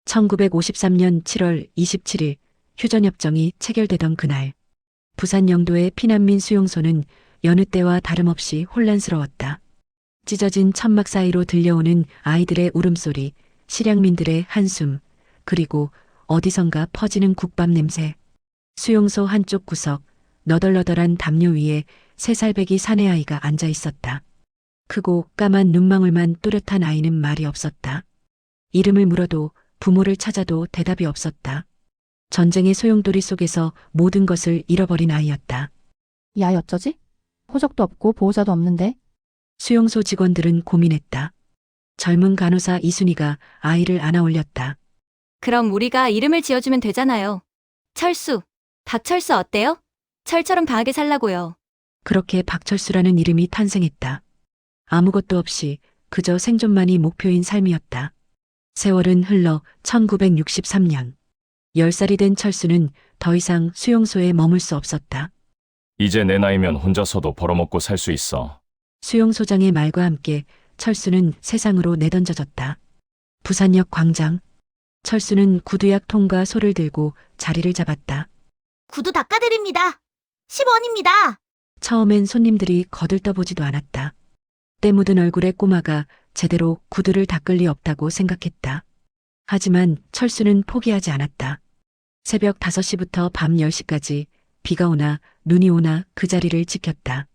1953년 7월 27일 휴전협정이 체결되던 그날, 부산 영도의 피난민 수용소는 여느 때와 다름없이 혼란스러웠다. 찢어진 천막 사이로 들려오는 아이들의 울음소리, 실향민들의 한숨, 그리고 어디선가 퍼지는 국밥 냄새. 수용소 한쪽 구석, 너덜너덜한 담요 위에 3살배기 사내아이가 앉아 있었다. 크고 까만 눈망울만 또렷한 아이는 말이 없었다. 이름을 물어도 부모를 찾아도 대답이 없었다. 전쟁의 소용돌이 속에서 모든 것을 잃어버린 아이였다. 이 아이 어쩌지? 호적도 없고 보호자도 없는데. 수용소 직원들은 고민했다. 젊은 간호사 이순희가 아이를 안아 올렸다. 그럼 우리가 이름을 지어주면 되잖아요. 철수. 박철수 어때요? 철처럼 강하게 살라고요. 그렇게 박철수라는 이름이 탄생했다. 아무것도 없이 그저 생존만이 목표인 삶이었다. 세월은 흘러 1963년. 10살이 된 철수는 더 이상 수용소에 머물 수 없었다. 이제 내 나이면 혼자서도 벌어먹고 살 수 있어. 수용소장의 말과 함께 철수는 세상으로 내던져졌다. 부산역 광장. 철수는 구두약 통과 소를 들고 자리를 잡았다. 구두 닦아드립니다. 10원입니다. 처음엔 손님들이 거들떠보지도 않았다. 때 묻은 얼굴의 꼬마가 제대로 구두를 닦을 리 없다고 생각했다. 하지만 철수는 포기하지 않았다. 새벽 5시부터 밤 10시까지 비가 오나 눈이 오나 그 자리를 지켰다.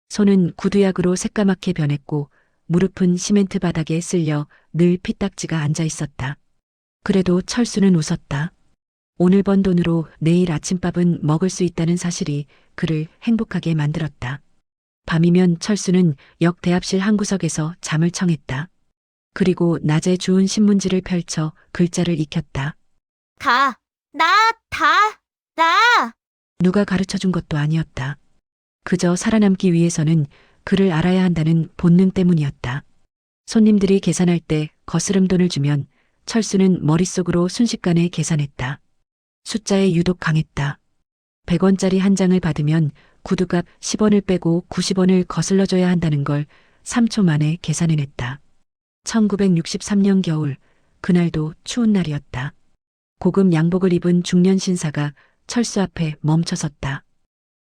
손은 구두약으로 새까맣게 변했고 무릎은 시멘트 바닥에 쓸려 늘 피딱지가 앉아 있었다. 그래도 철수는 웃었다. 오늘 번 돈으로 내일 아침밥은 먹을 수 있다는 사실이 그를 행복하게 만들었다. 밤이면 철수는 역 대합실 한 구석에서 잠을 청했다. 그리고 낮에 주운 신문지를 펼쳐 글자를 익혔다. 나. 누가 가르쳐준 것도 아니었다. 그저 살아남기 위해서는 글을 알아야 한다는 본능 때문이었다. 손님들이 계산할 때 거스름 돈을 주면 철수는 머릿속으로 순식간에 계산했다. 숫자에 유독 강했다. 100원짜리 한 장을 받으면 구두값 10원을 빼고 90원을 거슬러줘야 한다는 걸 3초 만에 계산해냈다. 1963년 겨울, 그날도 추운 날이었다. 고급 양복을 입은 중년 신사가 철수 앞에 멈춰섰다.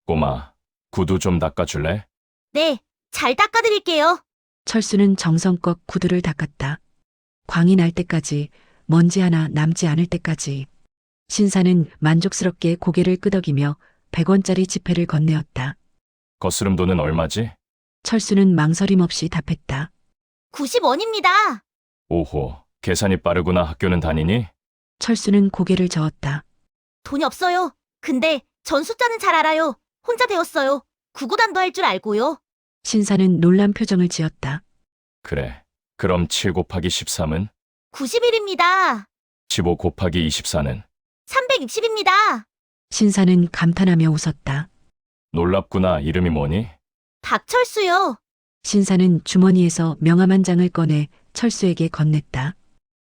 꼬마, 구두 좀 닦아줄래? 네, 잘 닦아드릴게요. 철수는 정성껏 구두를 닦았다. 광이 날 때까지, 먼지 하나 남지 않을 때까지. 신사는 만족스럽게 고개를 끄덕이며 100원짜리 지폐를 건네었다. 거스름 돈은 얼마지? 철수는 망설임 없이 답했다. 90원입니다. 오호, 계산이 빠르구나. 학교는 다니니? 철수는 고개를 저었다. 돈이 없어요. 근데 전 숫자는 잘 알아요. 혼자 배웠어요. 구구단도 할 줄 알고요. 신사는 놀란 표정을 지었다. 그래. 그럼 7 곱하기 13은? 91입니다. 15 곱하기 24는? 360입니다. 신사는 감탄하며 웃었다. 놀랍구나. 이름이 뭐니? 박철수요. 신사는 주머니에서 명함 한 장을 꺼내 철수에게 건넸다.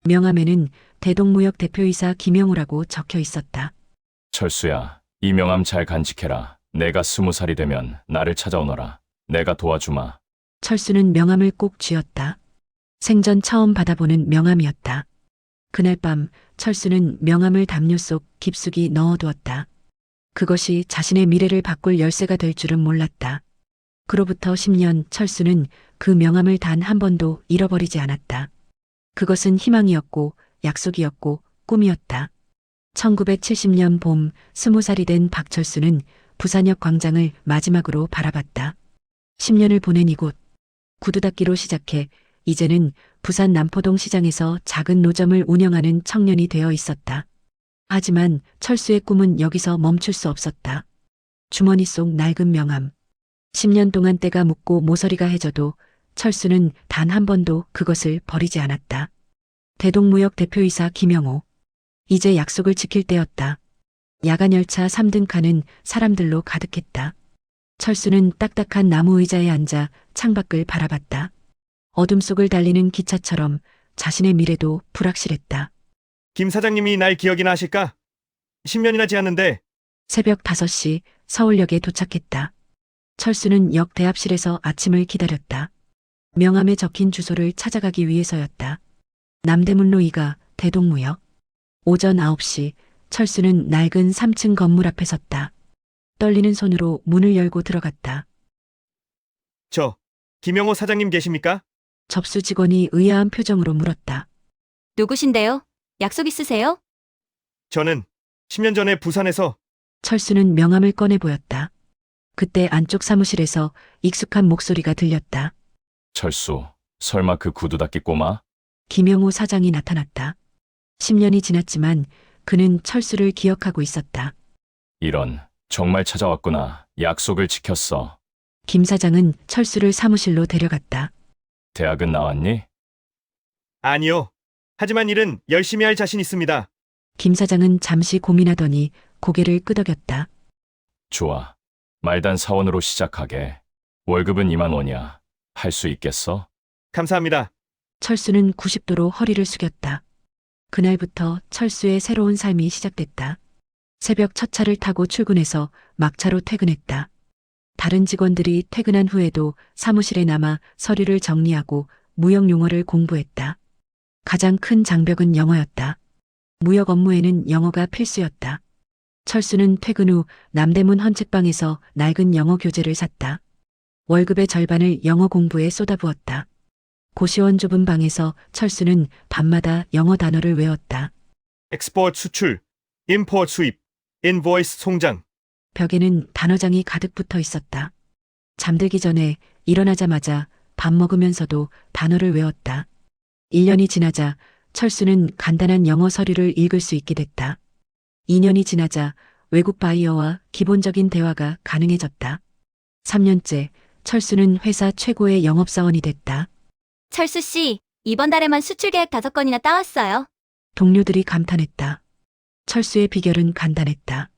명함에는 대동무역 대표이사 김영우라고 적혀 있었다. 철수야, 이 명함 잘 간직해라. 내가 20살이 되면 나를 찾아오너라. 내가 도와주마. 철수는 명함을 꼭 쥐었다. 생전 처음 받아보는 명함이었다. 그날 밤 철수는 명함을 담요 속 깊숙이 넣어두었다. 그것이 자신의 미래를 바꿀 열쇠가 될 줄은 몰랐다. 그로부터 10년 철수는 그 명함을 단 한 번도 잃어버리지 않았다. 그것은 희망이었고 약속이었고 꿈이었다. 1970년 봄 20살이 된 박철수는 부산역 광장을 마지막으로 바라봤다. 10년을 보낸 이곳. 구두 닦기로 시작해 이제는 부산 남포동 시장에서 작은 노점을 운영하는 청년이 되어 있었다. 하지만 철수의 꿈은 여기서 멈출 수 없었다. 주머니 속 낡은 명함. 10년 동안 때가 묻고 모서리가 해져도 철수는 단 한 번도 그것을 버리지 않았다. 대동무역 대표이사 김영호. 이제 약속을 지킬 때였다. 야간열차 3등칸은 사람들로 가득했다. 철수는 딱딱한 나무 의자에 앉아 창밖을 바라봤다. 어둠 속을 달리는 기차처럼 자신의 미래도 불확실했다. 김 사장님이 날 기억이나 하실까? 10년이나 지났는데. 새벽 5시 서울역에 도착했다. 철수는 역 대합실에서 아침을 기다렸다. 명함에 적힌 주소를 찾아가기 위해서였다. 남대문로 2가 대동무역. 오전 9시 철수는 낡은 3층 건물 앞에 섰다. 떨리는 손으로 문을 열고 들어갔다. 김영호 사장님 계십니까? 접수 직원이 의아한 표정으로 물었다. 누구신데요? 약속 있으세요? 저는 10년 전에 부산에서 철수는 명함을 꺼내 보였다. 그때 안쪽 사무실에서 익숙한 목소리가 들렸다. 철수, 설마 그 구두 닦기 꼬마? 김영호 사장이 나타났다. 10년이 지났지만 그는 철수를 기억하고 있었다. 이런, 정말 찾아왔구나. 약속을 지켰어. 김 사장은 철수를 사무실로 데려갔다. 대학은 나왔니? 아니요. 하지만 일은 열심히 할 자신 있습니다. 김 사장은 잠시 고민하더니 고개를 끄덕였다. 좋아. 말단 사원으로 시작하게. 월급은 2만 원이야. 할 수 있겠어? 감사합니다. 철수는 90도로 허리를 숙였다. 그날부터 철수의 새로운 삶이 시작됐다. 새벽 첫 차를 타고 출근해서 막차로 퇴근했다. 다른 직원들이 퇴근한 후에도 사무실에 남아 서류를 정리하고 무역 용어를 공부했다. 가장 큰 장벽은 영어였다. 무역 업무에는 영어가 필수였다. 철수는 퇴근 후 남대문 헌책방에서 낡은 영어 교재를 샀다. 월급의 절반을 영어 공부에 쏟아부었다. 고시원 좁은 방에서 철수는 밤마다 영어 단어를 외웠다. 엑스포트 수출, 임포트 수입, 인보이스 송장. 벽에는 단어장이 가득 붙어 있었다. 잠들기 전에 일어나자마자 밥 먹으면서도 단어를 외웠다. 1년이 지나자 철수는 간단한 영어 서류를 읽을 수 있게 됐다. 2년이 지나자 외국 바이어와 기본적인 대화가 가능해졌다. 3년째 철수는 회사 최고의 영업사원이 됐다. 철수 씨, 이번 달에만 수출 계획 5건이나 따왔어요. 동료들이 감탄했다. 철수의 비결은 간단했다.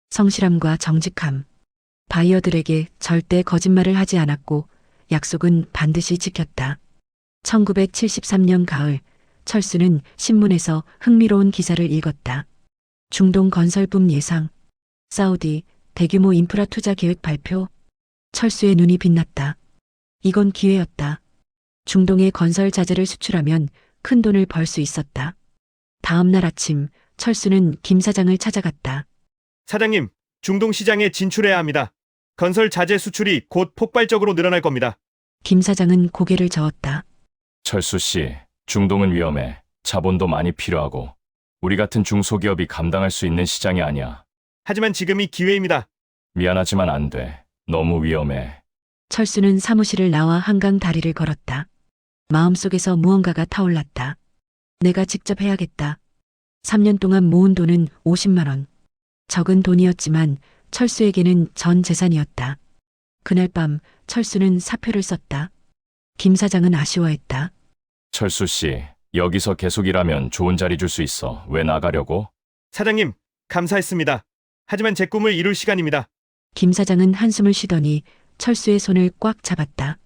성실함과 정직함. 바이어들에게 절대 거짓말을 하지 않았고 약속은 반드시 지켰다. 1973년 가을, 철수는 신문에서 흥미로운 기사를 읽었다. 중동 건설붐 예상, 사우디 대규모 인프라 투자 계획 발표. 철수의 눈이 빛났다. 이건 기회였다. 중동의 건설 자재를 수출하면 큰 돈을 벌 수 있었다. 다음 날 아침, 철수는 김 사장을 찾아갔다. 사장님, 중동 시장에 진출해야 합니다. 건설 자재 수출이 곧 폭발적으로 늘어날 겁니다. 김 사장은 고개를 저었다. 철수 씨, 중동은 위험해. 자본도 많이 필요하고. 우리 같은 중소기업이 감당할 수 있는 시장이 아니야. 하지만 지금이 기회입니다. 미안하지만 안 돼. 너무 위험해. 철수는 사무실을 나와 한강 다리를 걸었다. 마음속에서 무언가가 타올랐다. 내가 직접 해야겠다. 3년 동안 모은 돈은 50만 원. 적은 돈이었지만 철수에게는 전 재산이었다. 그날 밤 철수는 사표를 썼다. 김 사장은 아쉬워했다. 철수 씨, 여기서 계속 일하면 좋은 자리 줄 수 있어. 왜 나가려고? 사장님, 감사했습니다. 하지만 제 꿈을 이룰 시간입니다. 김 사장은 한숨을 쉬더니 철수의 손을 꽉 잡았다.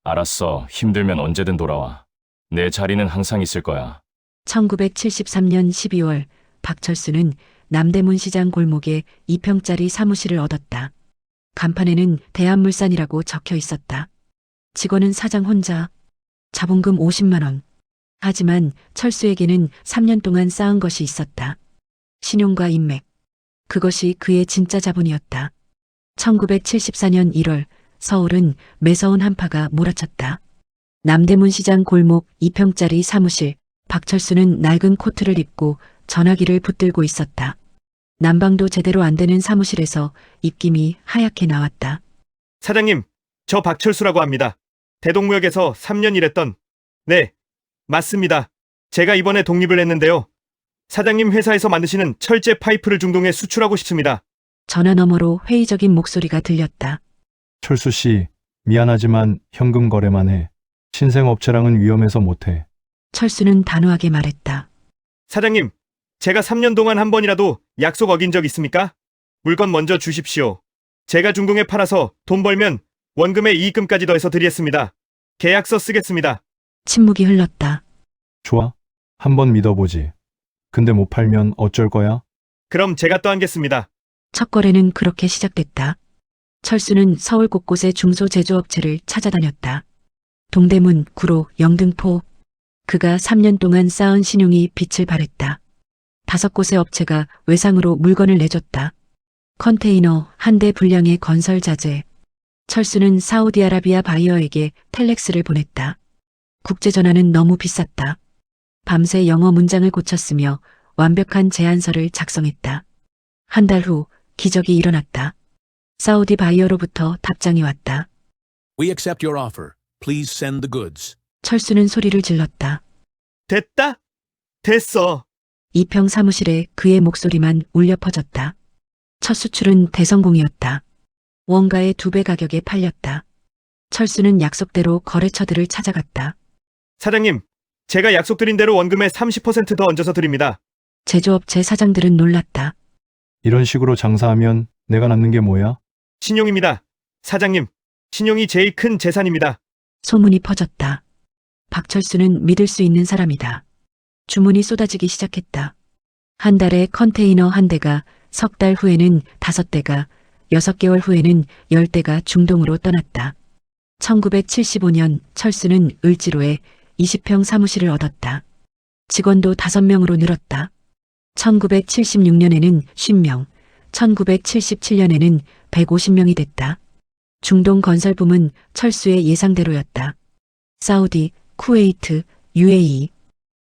알았어. 힘들면 언제든 돌아와. 내 자리는 항상 있을 거야. 1973년 12월 박철수는 남대문 시장 골목에 2평짜리 사무실을 얻었다. 간판에는 대한물산이라고 적혀 있었다. 직원은 사장 혼자. 자본금 50만 원. 하지만 철수에게는 3년 동안 쌓은 것이 있었다. 신용과 인맥. 그것이 그의 진짜 자본이었다. 1974년 1월 서울은 매서운 한파가 몰아쳤다. 남대문 시장 골목 2평짜리 사무실. 박철수는 낡은 코트를 입고 전화기를 붙들고 있었다. 난방도 제대로 안 되는 사무실에서 입김이 하얗게 나왔다. 사장님, 저 박철수라고 합니다. 대동무역에서 3년 일했던. 네, 맞습니다. 제가 이번에 독립을 했는데요. 사장님 회사에서 만드시는 철제 파이프를 중동에 수출하고 싶습니다. 전화 너머로 회의적인 목소리가 들렸다. 철수 씨, 미안하지만 현금 거래만 해. 신생업체랑은 위험해서 못해. 철수는 단호하게 말했다. 사장님, 제가 3년 동안 한 번이라도 약속 어긴 적 있습니까? 물건 먼저 주십시오. 제가 중동에 팔아서 돈 벌면 원금에 이익금까지 더해서 드리겠습니다. 계약서 쓰겠습니다. 침묵이 흘렀다. 좋아. 한번 믿어보지. 근데 못 팔면 어쩔 거야? 그럼 제가 또 하겠습니다. 첫 거래는 그렇게 시작됐다. 철수는 서울 곳곳의 중소제조업체를 찾아다녔다. 동대문, 구로, 영등포. 그가 3년 동안 쌓은 신용이 빛을 발했다. 5곳의 업체가 외상으로 물건을 내줬다. 컨테이너 1대 분량의 건설 자재. 철수는 사우디아라비아 바이어에게 텔렉스를 보냈다. 국제전화는 너무 비쌌다. 밤새 영어 문장을 고쳤으며 완벽한 제안서를 작성했다. 한 달 후 기적이 일어났다. 사우디 바이어로부터 답장이 왔다. We accept your offer. Please send the goods. 철수는 소리를 질렀다. 됐다? 됐어. 이평 사무실에 그의 목소리만 울려 퍼졌다. 첫 수출은 대성공이었다. 원가의 2배 가격에 팔렸다. 철수는 약속대로 거래처들을 찾아갔다. 사장님, 제가 약속드린 대로 원금의 30% 더 얹어서 드립니다. 제조업체 사장들은 놀랐다. 이런 식으로 장사하면 내가 남는 게 뭐야? 신용입니다. 사장님, 신용이 제일 큰 재산입니다. 소문이 퍼졌다. 박철수는 믿을 수 있는 사람이다. 주문이 쏟아지기 시작했다. 한 달에 컨테이너 1대가, 석 달 후에는 5대가, 6개월 후에는 10대가 중동으로 떠났다. 1975년 철수는 을지로에 20평 사무실을 얻었다. 직원도 5명으로 늘었다. 1976년에는 50명, 1977년에는 150명이 됐다. 중동 건설붐은 철수의 예상대로였다. 사우디, 쿠웨이트, UAE,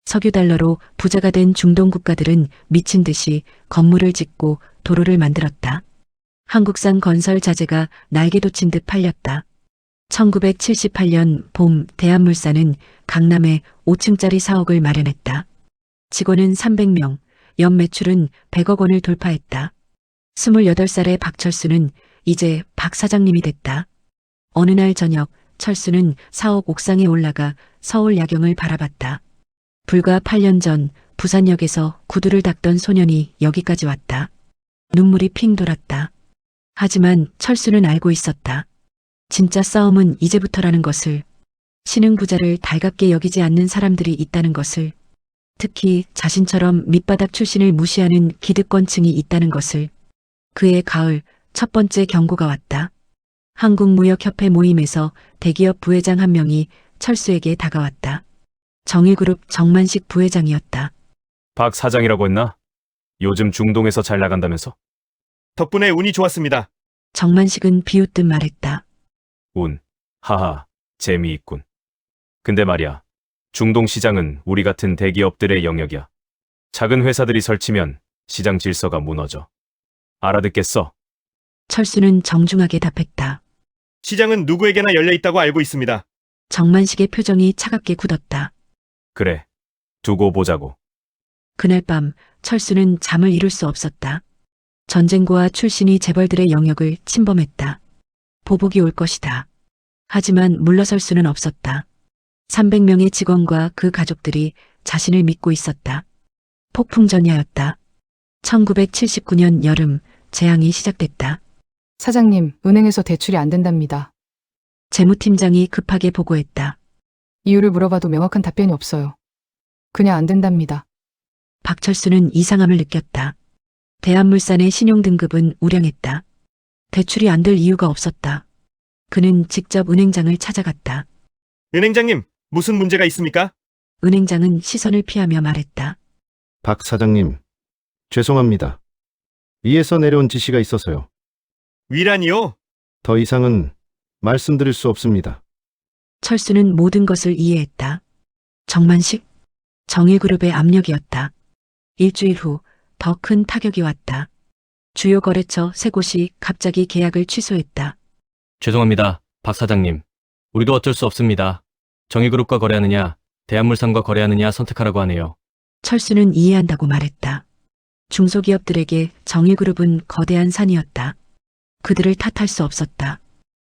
석유 달러로 부자가 된 중동 국가들은 미친 듯이 건물을 짓고 도로를 만들었다. 한국산 건설 자재가 날개 돋친 듯 팔렸다. 1978년 봄 대한물산은 강남에 5층짜리 사옥을 마련했다. 직원은 300명, 연 매출은 100억 원을 돌파했다. 28살의 박철수는 이제 박 사장님이 됐다. 어느 날 저녁 철수는 사옥 옥상에 올라가 서울 야경을 바라봤다. 불과 8년 전 부산역에서 구두를 닦던 소년이 여기까지 왔다. 눈물이 핑 돌았다. 하지만 철수는 알고 있었다. 진짜 싸움은 이제부터라는 것을, 신흥 부자를 달갑게 여기지 않는 사람들이 있다는 것을, 특히 자신처럼 밑바닥 출신을 무시하는 기득권층이 있다는 것을. 그해 가을 첫 번째 경고가 왔다. 한국무역협회 모임에서 대기업 부회장 한 명이 철수에게 다가왔다. 정일그룹 정만식 부회장이었다. 박 사장이라고 했나? 요즘 중동에서 잘 나간다면서? 덕분에 운이 좋았습니다. 정만식은 비웃듯 말했다. 운. 하하. 재미있군. 근데 말이야. 중동 시장은 우리 같은 대기업들의 영역이야. 작은 회사들이 설치면 시장 질서가 무너져. 알아듣겠어? 철수는 정중하게 답했다. 시장은 누구에게나 열려 있다고 알고 있습니다. 정만식의 표정이 차갑게 굳었다. 그래. 두고 보자고. 그날 밤 철수는 잠을 이룰 수 없었다. 전쟁고와 출신이 재벌들의 영역을 침범했다. 보복이 올 것이다. 하지만 물러설 수는 없었다. 300명의 직원과 그 가족들이 자신을 믿고 있었다. 폭풍전야였다. 1979년 여름 재앙이 시작됐다. 사장님, 은행에서 대출이 안 된답니다. 재무팀장이 급하게 보고했다. 이유를 물어봐도 명확한 답변이 없어요. 그냥 안 된답니다. 박철수는 이상함을 느꼈다. 대한물산의 신용등급은 우량했다. 대출이 안 될 이유가 없었다. 그는 직접 은행장을 찾아갔다. 은행장님, 무슨 문제가 있습니까? 은행장은 시선을 피하며 말했다. 박 사장님, 죄송합니다. 위에서 내려온 지시가 있어서요. 위란이요? 더 이상은 말씀드릴 수 없습니다. 철수는 모든 것을 이해했다. 정만식? 정일그룹의 압력이었다. 일주일 후 더 큰 타격이 왔다. 주요 거래처 3곳이 갑자기 계약을 취소했다. 죄송합니다, 박 사장님. 우리도 어쩔 수 없습니다. 정일그룹과 거래하느냐, 대한물산과 거래하느냐 선택하라고 하네요. 철수는 이해한다고 말했다. 중소기업들에게 정일그룹은 거대한 산이었다. 그들을 탓할 수 없었다.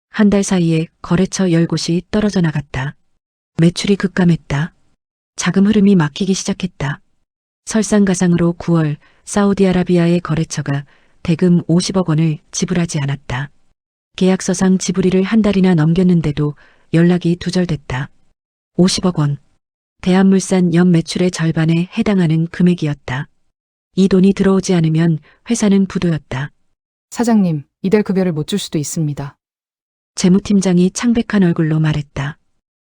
한 달 사이에 거래처 10곳이 떨어져 나갔다. 매출이 급감했다. 자금 흐름이 막히기 시작했다. 설상가상으로 9월 사우디아라비아의 거래처가 대금 50억 원을 지불하지 않았다. 계약서상 지불일을 한 달이나 넘겼는데도 연락이 두절됐다. 50억 원. 대한물산 연 매출의 절반에 해당하는 금액이었다. 이 돈이 들어오지 않으면 회사는 부도였다. 사장님, 이달 급여를 못 줄 수도 있습니다. 재무팀장이 창백한 얼굴로 말했다.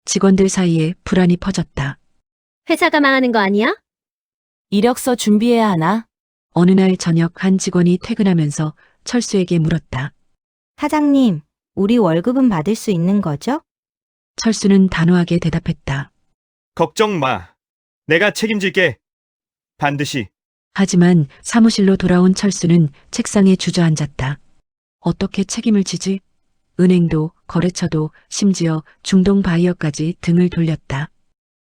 직원들 사이에 불안이 퍼졌다. 회사가 망하는 거 아니야? 이력서 준비해야 하나? 어느 날 저녁 한 직원이 퇴근하면서 철수에게 물었다. 사장님, 우리 월급은 받을 수 있는 거죠? 철수는 단호하게 대답했다. 걱정 마. 내가 책임질게. 반드시. 하지만 사무실로 돌아온 철수는 책상에 주저앉았다. 어떻게 책임을 지지? 은행도 거래처도 심지어 중동 바이어까지 등을 돌렸다.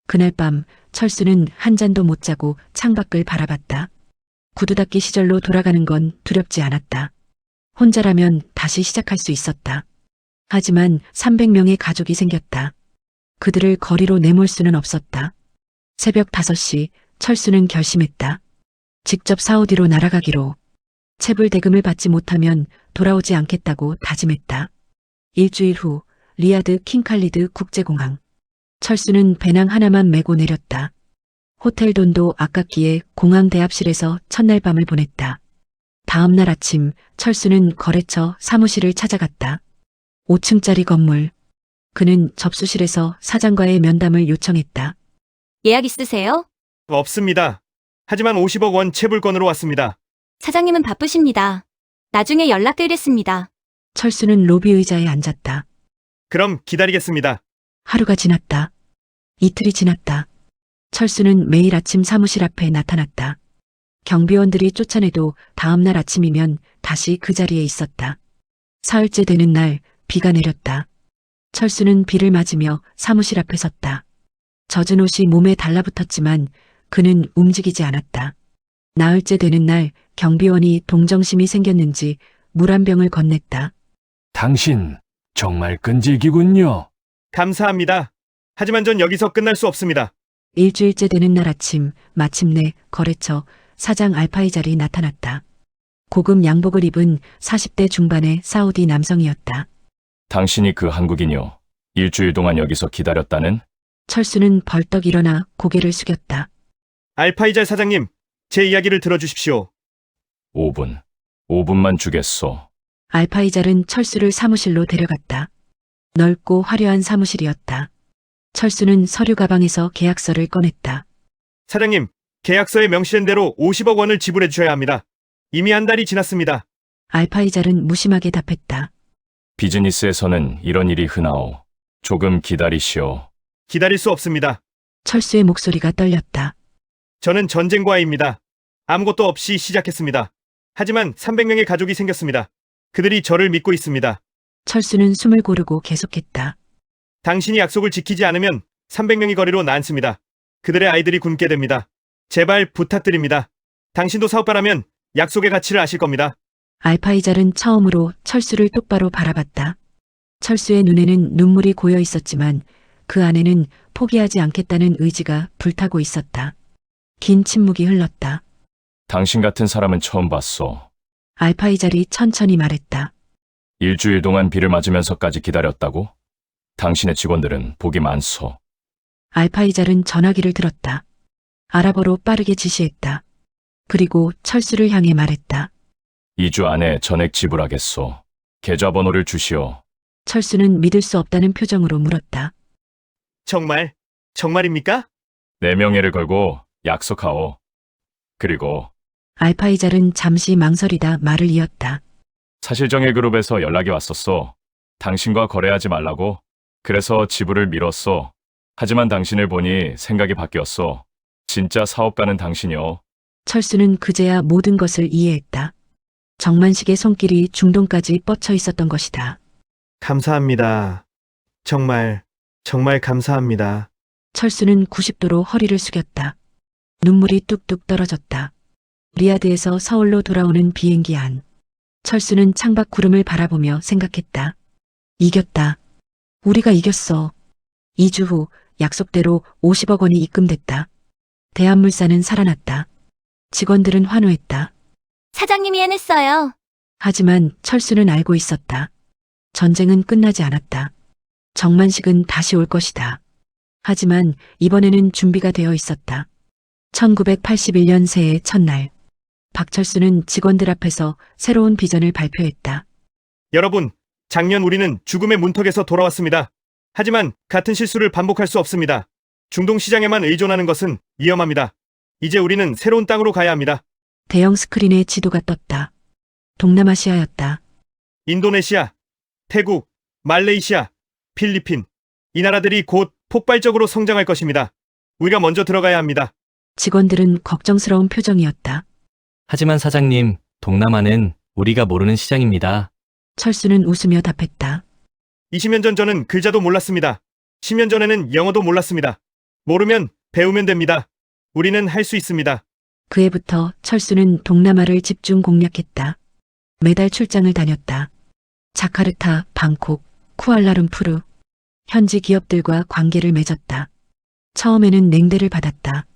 그날 밤 철수는 한 잔도 못 자고 창밖을 바라봤다. 구두 닦기 시절로 돌아가는 건 두렵지 않았다. 혼자라면 다시 시작할 수 있었다. 하지만 300명의 가족이 생겼다. 그들을 거리로 내몰 수는 없었다. 새벽 5시 철수는 결심했다. 직접 사우디로 날아가기로. 체불 대금을 받지 못하면 돌아오지 않겠다고 다짐했다. 일주일 후 리야드 킹칼리드 국제공항. 철수는 배낭 하나만 메고 내렸다. 호텔 돈도 아깝기에 공항 대합실에서 첫날 밤을 보냈다. 다음 날 아침 철수는 거래처 사무실을 찾아갔다. 5층짜리 건물. 그는 접수실에서 사장과의 면담을 요청했다. 예약 있으세요? 없습니다. 하지만 50억 원 체불권으로 왔습니다. 사장님은 바쁘십니다. 나중에 연락드리겠습니다. 철수는 로비 의자에 앉았다. 그럼 기다리겠습니다. 하루가 지났다. 이틀이 지났다. 철수는 매일 아침 사무실 앞에 나타났다. 경비원들이 쫓아내도 다음 날 아침이면 다시 그 자리에 있었다. 사흘째 되는 날 비가 내렸다. 철수는 비를 맞으며 사무실 앞에 섰다. 젖은 옷이 몸에 달라붙었지만 그는 움직이지 않았다. 나흘째 되는 날 경비원이 동정심이 생겼는지 물 한 병을 건넸다. 당신 정말 끈질기군요. 감사합니다. 하지만 전 여기서 끝날 수 없습니다. 일주일째 되는 날 아침 마침내 거래처 사장 알파이잘이 나타났다. 고급 양복을 입은 40대 중반의 사우디 남성이었다. 당신이 그 한국인이요. 일주일 동안 여기서 기다렸다는? 철수는 벌떡 일어나 고개를 숙였다. 알파이잘 사장님, 제 이야기를 들어주십시오. 5분. 5분만 주겠소. 알파이잘은 철수를 사무실로 데려갔다. 넓고 화려한 사무실이었다. 철수는 서류 가방에서 계약서를 꺼냈다. 사장님, 계약서에 명시된 대로 50억 원을 지불해 주셔야 합니다. 이미 한 달이 지났습니다. 알파이잘은 무심하게 답했다. 비즈니스에서는 이런 일이 흔하오. 조금 기다리시오. 기다릴 수 없습니다. 철수의 목소리가 떨렸다. 저는 전쟁과입니다. 아무것도 없이 시작했습니다. 하지만 300명의 가족이 생겼습니다. 그들이 저를 믿고 있습니다. 철수는 숨을 고르고 계속했다. 당신이 약속을 지키지 않으면 300명이 거리로 나앉습니다. 그들의 아이들이 굶게 됩니다. 제발 부탁드립니다. 당신도 사업가라면 약속의 가치를 아실 겁니다. 알파이잘은 처음으로 철수를 똑바로 바라봤다. 철수의 눈에는 눈물이 고여 있었지만 그 안에는 포기하지 않겠다는 의지가 불타고 있었다. 긴 침묵이 흘렀다. 당신 같은 사람은 처음 봤소. 알파이잘이 천천히 말했다. 일주일 동안 비를 맞으면서까지 기다렸다고? 당신의 직원들은 복이 많소. 알파이잘은 전화기를 들었다. 아랍어로 빠르게 지시했다. 그리고 철수를 향해 말했다. 2주 안에 전액 지불하겠소. 계좌번호를 주시오. 철수는 믿을 수 없다는 표정으로 물었다. 정말? 정말입니까? 내 명예를 걸고 약속하오. 그리고 알파이잘은 잠시 망설이다 말을 이었다. 사실정예그룹에서 연락이 왔었소. 당신과 거래하지 말라고. 그래서 지불을 미뤘소. 하지만 당신을 보니 생각이 바뀌었소. 진짜 사업가는 당신이요. 철수는 그제야 모든 것을 이해했다. 정만식의 손길이 중동까지 뻗쳐 있었던 것이다. 감사합니다. 정말 감사합니다. 철수는 90도로 허리를 숙였다. 눈물이 뚝뚝 떨어졌다. 리야드에서 서울로 돌아오는 비행기 안. 철수는 창밖 구름을 바라보며 생각했다. 이겼다. 우리가 이겼어. 2주 후 약속대로 50억 원이 입금됐다. 대한물산은 살아났다. 직원들은 환호했다. 사장님이 해냈어요. 하지만 철수는 알고 있었다. 전쟁은 끝나지 않았다. 정만식은 다시 올 것이다. 하지만 이번에는 준비가 되어 있었다. 1981년 새해 첫날. 박철수는 직원들 앞에서 새로운 비전을 발표했다. 여러분, 작년 우리는 죽음의 문턱에서 돌아왔습니다. 하지만 같은 실수를 반복할 수 없습니다. 중동 시장에만 의존하는 것은 위험합니다. 이제 우리는 새로운 땅으로 가야 합니다. 대형 스크린에 지도가 떴다. 동남아시아였다. 인도네시아, 태국, 말레이시아, 필리핀. 이 나라들이 곧 폭발적으로 성장할 것입니다. 우리가 먼저 들어가야 합니다. 직원들은 걱정스러운 표정이었다. 하지만 사장님, 동남아는 우리가 모르는 시장입니다. 철수는 웃으며 답했다. 20년 전 저는 글자도 몰랐습니다. 10년 전에는 영어도 몰랐습니다. 모르면 배우면 됩니다. 우리는 할 수 있습니다. 그 해부터 철수는 동남아를 집중 공략했다. 매달 출장을 다녔다. 자카르타, 방콕, 쿠알라룸푸르. 현지 기업들과 관계를 맺었다. 처음에는 냉대를 받았다.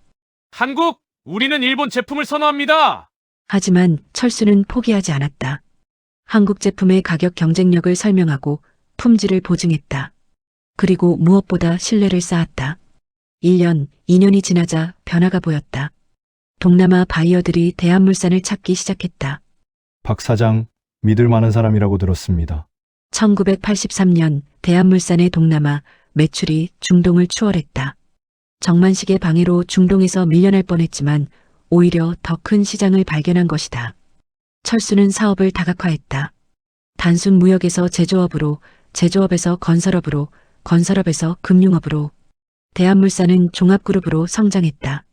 한국, 우리는 일본 제품을 선호합니다. 하지만 철수는 포기하지 않았다. 한국 제품의 가격 경쟁력을 설명하고 품질을 보증했다. 그리고 무엇보다 신뢰를 쌓았다. 1년, 2년이 지나자 변화가 보였다. 동남아 바이어들이 대한물산을 찾기 시작했다. 박 사장, 믿을 만한 사람이라고 들었습니다. 1983년 대한물산의 동남아 매출이 중동을 추월했다. 정만식의 방해로 중동에서 밀려날 뻔했지만 오히려 더 큰 시장을 발견한 것이다. 철수는 사업을 다각화했다. 단순 무역에서 제조업으로, 제조업에서 건설업으로, 건설업에서 금융업으로. 대한물산은 종합그룹으로 성장했다.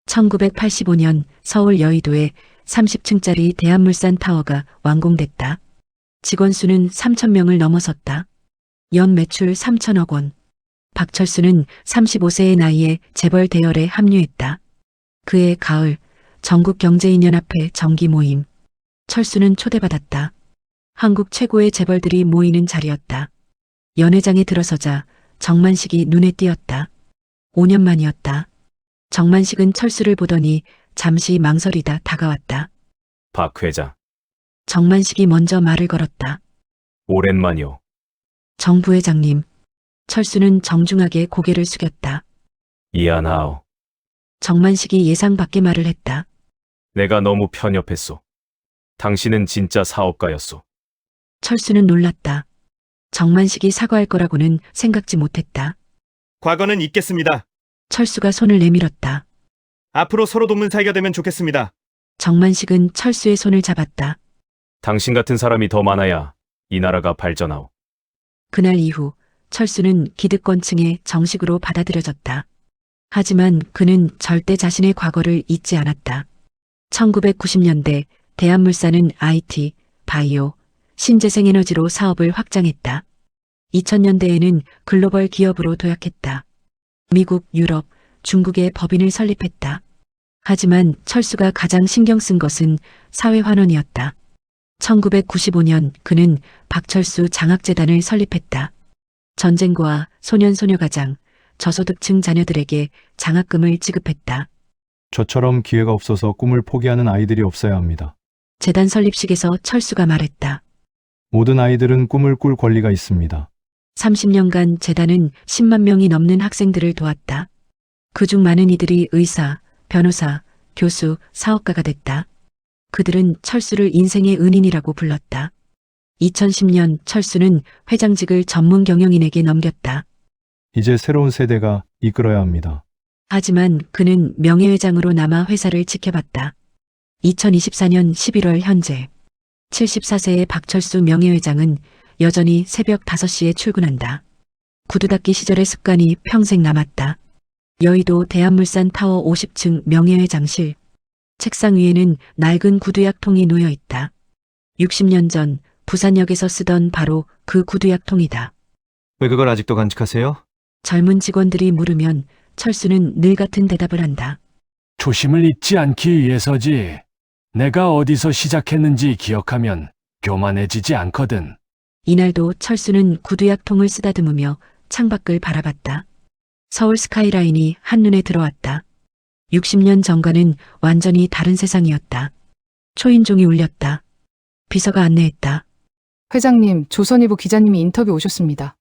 1985년 서울 여의도에 30층짜리 대한물산 타워가 완공됐다. 직원 수는 3,000명을 넘어섰다. 연 매출 3천억 원. 박철수는 35세의 나이에 재벌 대열에 합류했다. 그해 가을 전국경제인연합회 정기 모임. 철수는 초대받았다. 한국 최고의 재벌들이 모이는 자리였다. 연회장에 들어서자 정만식이 눈에 띄었다. 5년 만이었다. 정만식은 철수를 보더니 잠시 망설이다 다가왔다. 박 회장, 정만식이 먼저 말을 걸었다. 오랜만이요. 정 부회장님. 철수는 정중하게 고개를 숙였다. 이안하오. 정만식이 예상 밖의 말을 했다. 내가 너무 편협했소. 당신은 진짜 사업가였소. 철수는 놀랐다. 정만식이 사과할 거라고는 생각지 못했다. 과거는 잊겠습니다. 철수가 손을 내밀었다. 앞으로 서로 돕는 사이가 되면 좋겠습니다. 정만식은 철수의 손을 잡았다. 당신 같은 사람이 더 많아야 이 나라가 발전하오. 그날 이후 철수는 기득권층에 정식으로 받아들여졌다. 하지만 그는 절대 자신의 과거를 잊지 않았다. 1990년대 대한물산은 IT, 바이오, 신재생에너지로 사업을 확장했다. 2000년대에는 글로벌 기업으로 도약했다. 미국, 유럽, 중국에 법인을 설립했다. 하지만 철수가 가장 신경 쓴 것은 사회 환원이었다. 1995년 그는 박철수 장학재단을 설립했다. 전쟁고와 소년소녀가장, 저소득층 자녀들에게 장학금을 지급했다. 저처럼 기회가 없어서 꿈을 포기하는 아이들이 없어야 합니다. 재단 설립식에서 철수가 말했다. 모든 아이들은 꿈을 꿀 권리가 있습니다. 30년간 재단은 10만 명이 넘는 학생들을 도왔다. 그중 많은 이들이 의사, 변호사, 교수, 사업가가 됐다. 그들은 철수를 인생의 은인이라고 불렀다. 2010년 철수는 회장직을 전문 경영인에게 넘겼다. 이제 새로운 세대가 이끌어야 합니다. 하지만 그는 명예회장으로 남아 회사를 지켜봤다. 2024년 11월 현재 74세의 박철수 명예회장은 여전히 새벽 5시에 출근한다. 구두 닦기 시절의 습관이 평생 남았다. 여의도 대한물산 타워 50층 명예회장실. 책상 위에는 낡은 구두약통이 놓여 있다. 60년 전 부산역에서 쓰던 바로 그 구두약통이다. 왜 그걸 아직도 간직하세요? 젊은 직원들이 물으면 철수는 늘 같은 대답을 한다. 초심을 잊지 않기 위해서지. 내가 어디서 시작했는지 기억하면 교만해지지 않거든. 이날도 철수는 구두약통을 쓰다듬으며 창밖을 바라봤다. 서울 스카이라인이 한눈에 들어왔다. 60년 전과는 완전히 다른 세상이었다. 초인종이 울렸다. 비서가 안내했다. 회장님, 조선일보 기자님이 인터뷰 오셨습니다.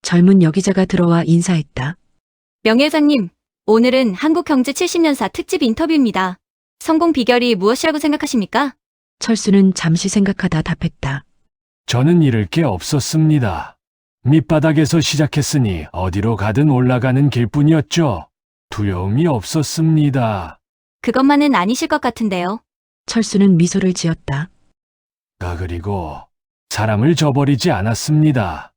젊은 여기자가 들어와 인사했다. 명예회장님, 오늘은 한국경제 70년사 특집 인터뷰입니다. 성공 비결이 무엇이라고 생각하십니까? 철수는 잠시 생각하다 답했다. 저는 잃을 게 없었습니다. 밑바닥에서 시작했으니 어디로 가든 올라가는 길뿐이었죠. 두려움이 없었습니다. 그것만은 아니실 것 같은데요. 철수는 미소를 지었다. 그리고 사람을 저버리지 않았습니다.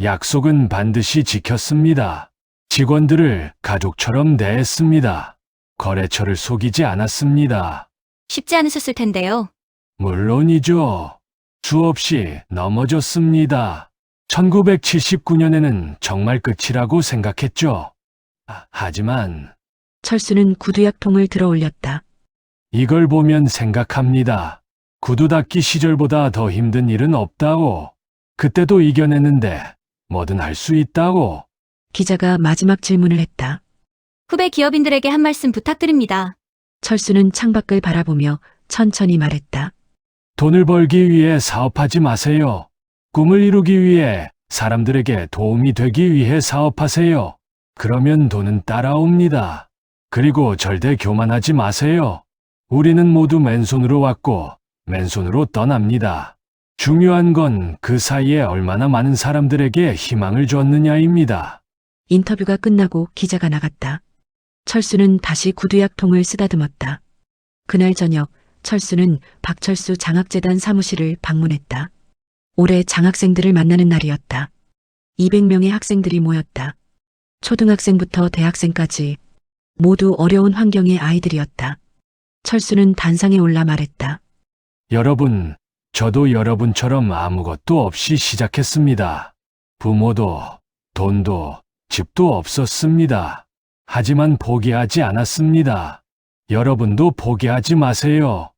약속은 반드시 지켰습니다. 직원들을 가족처럼 대했습니다. 거래처를 속이지 않았습니다. 쉽지 않으셨을 텐데요. 물론이죠. 수없이 넘어졌습니다. 1979년에는 정말 끝이라고 생각했죠. 하지만 철수는 구두약통을 들어 올렸다. 이걸 보면 생각합니다. 구두 닦기 시절보다 더 힘든 일은 없다고. 그때도 이겨냈는데 뭐든 할 수 있다고. 기자가 마지막 질문을 했다. 후배 기업인들에게 한 말씀 부탁드립니다. 철수는 창밖을 바라보며 천천히 말했다. 돈을 벌기 위해 사업하지 마세요. 꿈을 이루기 위해 사람들에게 도움이 되기 위해 사업하세요. 그러면 돈은 따라옵니다. 그리고 절대 교만하지 마세요. 우리는 모두 맨손으로 왔고 맨손으로 떠납니다. 중요한 건 그 사이에 얼마나 많은 사람들에게 희망을 줬느냐입니다. 인터뷰가 끝나고 기자가 나갔다. 철수는 다시 구두약통을 쓰다듬었다. 그날 저녁 철수는 박철수 장학재단 사무실을 방문했다. 올해 장학생들을 만나는 날이었다. 200명의 학생들이 모였다. 초등학생부터 대학생까지 모두 어려운 환경의 아이들이었다. 철수는 단상에 올라 말했다. 여러분, 저도 여러분처럼 아무것도 없이 시작했습니다. 부모도, 돈도, 집도 없었습니다. 하지만 포기하지 않았습니다. 여러분도 포기하지 마세요.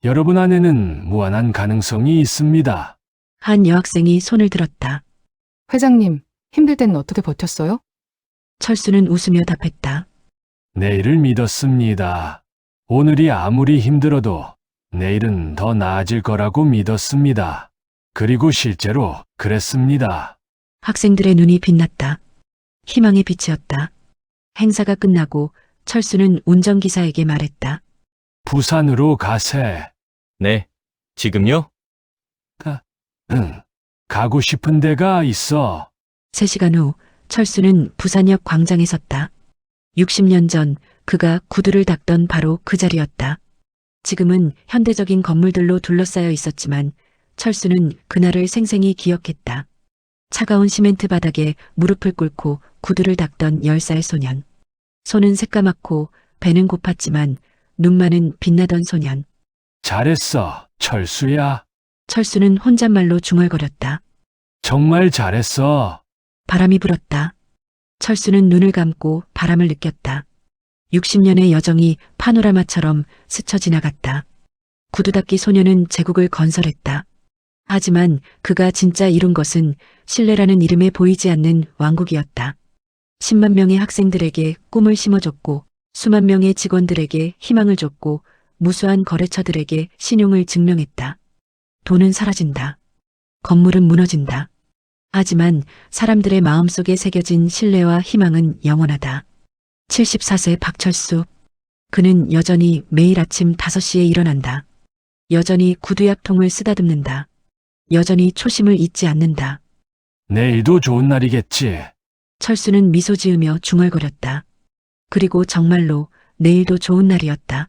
여러분 안에는 무한한 가능성이 있습니다. 한 여학생이 손을 들었다. 회장님, 힘들 때는 어떻게 버텼어요? 철수는 웃으며 답했다. 내일을 믿었습니다. 오늘이 아무리 힘들어도 내일은 더 나아질 거라고 믿었습니다. 그리고 실제로 그랬습니다. 학생들의 눈이 빛났다. 희망의 빛이었다. 행사가 끝나고 철수는 운전기사에게 말했다. 부산으로 가세. 네. 지금요? 응. 가고 싶은 데가 있어. 3시간 후 철수는 부산역 광장에 섰다. 60년 전 그가 구두를 닦던 바로 그 자리였다. 지금은 현대적인 건물들로 둘러싸여 있었지만 철수는 그날을 생생히 기억했다. 차가운 시멘트 바닥에 무릎을 꿇고 구두를 닦던 10살 소년. 손은 새까맣고 배는 고팠지만 눈만은 빛나던 소년. 잘했어, 철수야. 철수는 혼잣말로 중얼거렸다. 정말 잘했어. 바람이 불었다. 철수는 눈을 감고 바람을 느꼈다. 60년의 여정이 파노라마처럼 스쳐 지나갔다. 구두 닦기 소년은 제국을 건설했다. 하지만 그가 진짜 이룬 것은 신뢰라는 이름에 보이지 않는 왕국이었다. 10만 명의 학생들에게 꿈을 심어줬고 수만 명의 직원들에게 희망을 줬고 무수한 거래처들에게 신용을 증명했다. 돈은 사라진다. 건물은 무너진다. 하지만 사람들의 마음속에 새겨진 신뢰와 희망은 영원하다. 74세 박철수. 그는 여전히 매일 아침 5시에 일어난다. 여전히 구두약통을 쓰다듬는다. 여전히 초심을 잊지 않는다. 내일도 좋은 날이겠지. 철수는 미소 지으며 중얼거렸다. 그리고 정말로 내일도 좋은 날이었다.